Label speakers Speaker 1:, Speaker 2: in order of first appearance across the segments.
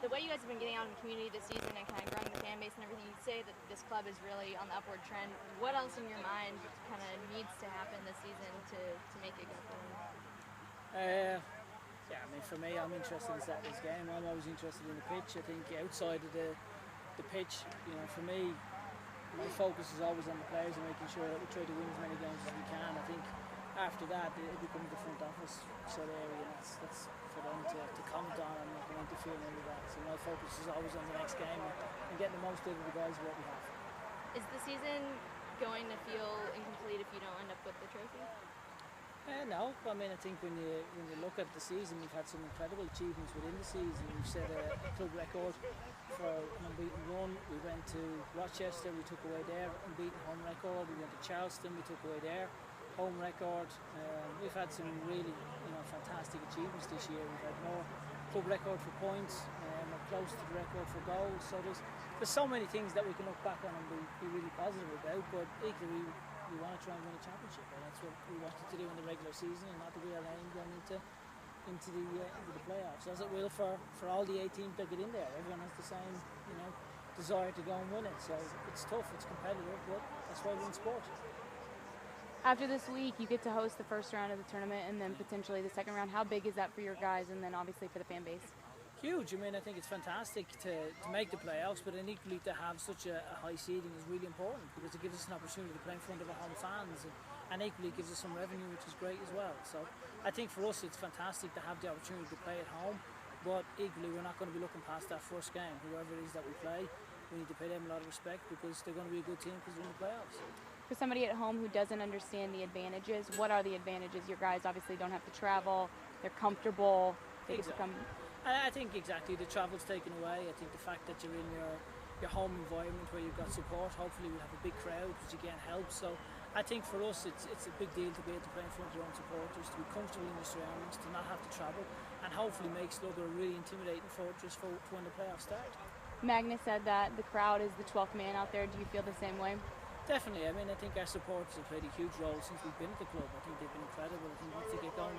Speaker 1: The way you guys have been getting out in the community this season and kind of growing the fan base and everything, you'd say that this club is really on the upward trend. What else in your mind kind of needs to happen this season to make it go forward?
Speaker 2: Yeah, I mean, for me, I'm interested in Saturday's game. I'm always interested in the pitch. I think outside of the pitch, you know, for me, my focus is always on the players and making sure that we try to win as many games as we can. I think after that, it becomes the front office sort of area. That's for them to comment on. I'm not going to interfere in any of that. So my focus is always on the next game and getting the most out of the guys of what we have.
Speaker 1: Is the season going to feel incomplete if you don't end up with the trophy?
Speaker 2: No, I mean, I think when you look at the season, we've had some incredible achievements within the season. We've set a club record for an unbeaten run. We went to Rochester, we took away their unbeaten home record. We went to Charleston, we took away their home record. We've had some really, fantastic achievements this year. We've had more club record for points, we're close to the record for goals. So there's so many things that we can look back on and be really positive about. But equally, we want to try and win a championship, and that's what we wanted to do in the regular season, and not the real aim going into the playoffs, as it will for all the 8 teams that get in there. Everyone has the same desire to go and win it. So it's tough, it's competitive, but that's why we're in sport.
Speaker 3: After this week, you get to host the first round of the tournament and then potentially the second round. How big is that for your guys and then obviously for the fan base?
Speaker 2: Huge. I mean, I think it's fantastic to make the playoffs, but then equally to have such a high seeding is really important because it gives us an opportunity to play in front of our home fans, and equally it gives us some revenue, which is great as well. So I think for us it's fantastic to have the opportunity to play at home, but equally we're not going to be looking past that first game. Whoever it is that we play, we need to pay them a lot of respect because they're going to be a good team because they're in the playoffs.
Speaker 3: For somebody at home who doesn't understand the advantages, what are the advantages? Your guys obviously don't have to travel, they're comfortable, they get to come.
Speaker 2: I think exactly, the travel's taken away. I think the fact that you're in your home environment where you've got support, hopefully we'll have a big crowd, which again helps. So I think for us it's a big deal to be able to play in front of your own supporters, to be comfortable in your surroundings, to not have to travel, and hopefully make Slugger a really intimidating fortress for when the playoffs start.
Speaker 3: Magnus said that the crowd is the 12th man out there. Do you feel the same way?
Speaker 2: Definitely. I mean, I think our supporters have played a huge role since we've been at the club. I think they've been incredible. I think once they get going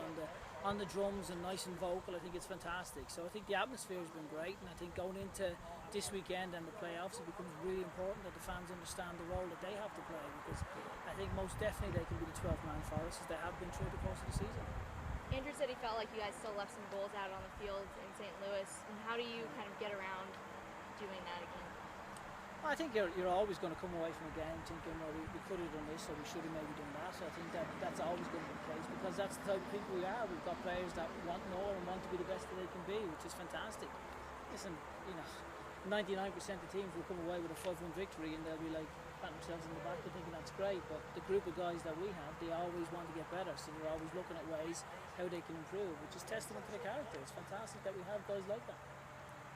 Speaker 2: on the drums and nice and vocal, I think it's fantastic. So I think the atmosphere has been great, and I think going into this weekend and the playoffs, it becomes really important that the fans understand the role that they have to play, because I think most definitely they can be the 12th man for us as they have been through the course of the season.
Speaker 1: Andrew said he felt like you guys still left some goals out on the field in St. Louis, and how do you kind of get around doing that again?
Speaker 2: I think you're always going to come away from a game thinking, well, we could have done this or we should have maybe done that. So I think that's always going to be the case because that's the type of people we are. We've got players that want more and want to be the best that they can be, which is fantastic. Listen, 99% of teams will come away with a 5-1 victory and they'll be like patting themselves in the back and thinking that's great. But the group of guys that we have, they always want to get better. So they're always looking at ways how they can improve, which is testament to the character. It's fantastic that we have guys like that.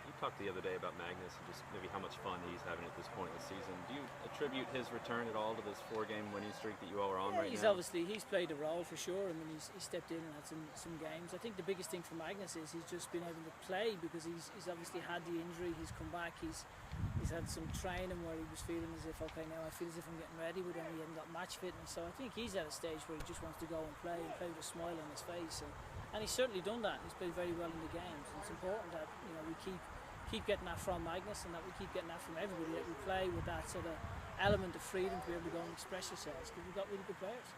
Speaker 4: You talked the other day about Magnus and just maybe how much fun he's having at this point in the season. Do you attribute his return at all to this 4-game winning streak that you all are on right now?
Speaker 2: He's played a role for sure. I mean, he stepped in and had some games. I think the biggest thing for Magnus is he's just been able to play because he's obviously had the injury. He's come back. He's had some training where he was feeling as if, okay, now I feel as if I'm getting ready, but then he hadn't got match fitness. So I think he's at a stage where he just wants to go and play with a smile on his face. And he's certainly done that. He's played very well in the games. And it's important that we keep getting that from Magnus and that we keep getting that from everybody, that we play with that sort of element of freedom to be able to go and express yourselves because we've got really good players.